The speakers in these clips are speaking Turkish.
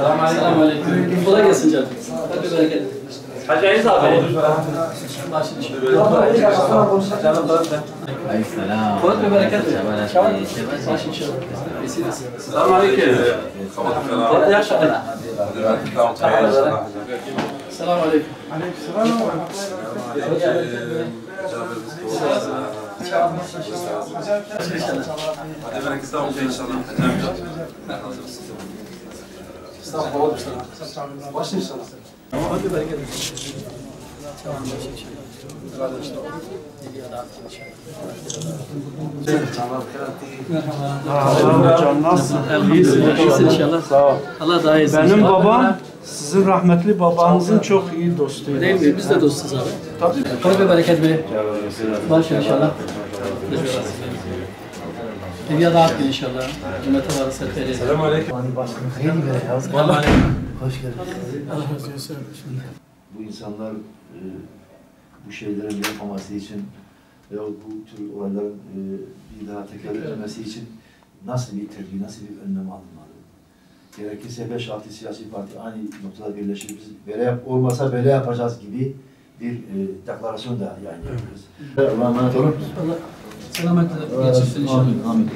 Selamünaleyküm. Kolay gelsin canım. Hadi bereket. Hacı Aziz abi. Aleykümselam. Kolay bir bereket. Şaban. Selamünaleyküm. Yaşa. Selamünaleyküm. Hocam nasılsın? İyisin inşallah. Sağ ol. Allah daha iyisin. Benim babam sizin rahmetli babanızın çok iyi dostuydu. Değil mi? Biz de dostuz abi. Tabii. Kolay bir bereket be. Baş inşallah. Dünya dağıt gün inşallah. Cümlete varsa feri. Selamünaleyküm. Vallahi Hoş geldin. Allah razı olsun. Bu insanlar bu şeylerin yapmaması için veya bu tür olayların bir daha tekrar etmemesi için nasıl bir tedbir, nasıl bir önlem alınmalı? Gerekirse 5-6 siyasi parti aynı noktada birleşip biz böyle olmasa böyle yapacağız gibi bir deklarasyon da yayınlayabiliriz. Allah'a emanet olun. Allah selametle geçirsin inşallah. Amin.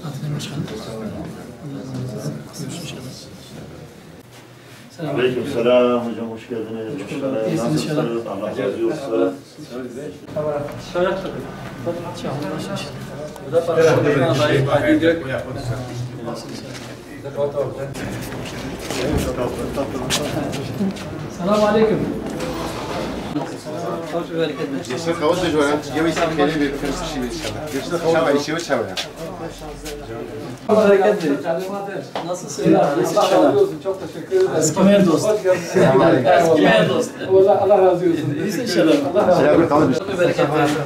Atlayın başkanım. Görüşürüz inşallah. Selam. Aleykümselam hocam, hoş geldiniz. İyisiniz inşallah. Allah razı olsun. Şöyle tutun. Bu da para. Selamun aleyküm. Jeszcze koło dużo, ja myślę, że nie wiem, jeszcze trzeba iść, trzeba. Nasılsın? Allah razı olsun. Çok teşekkür ederim. Eskimeyen dost. Eskimeyen dost. Allah razı olsun. İyisin inşallah. Allah razı olsun. Çok bereket versin.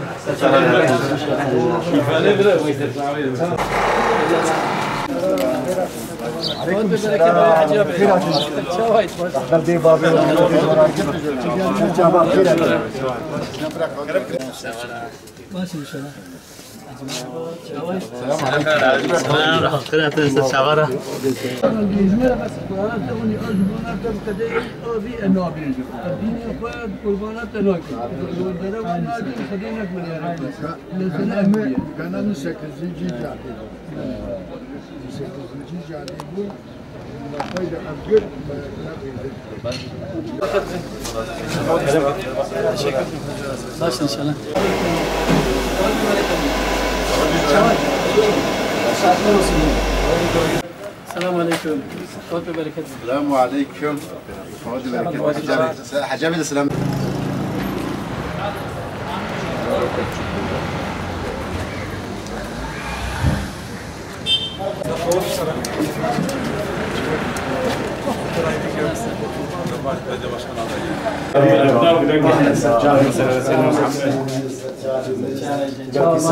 Başla inşallah. Selamun aleyküm. Hoş ve bereket. Selamun aleyküm. Hoş bereket. Hacemi de selam. Cami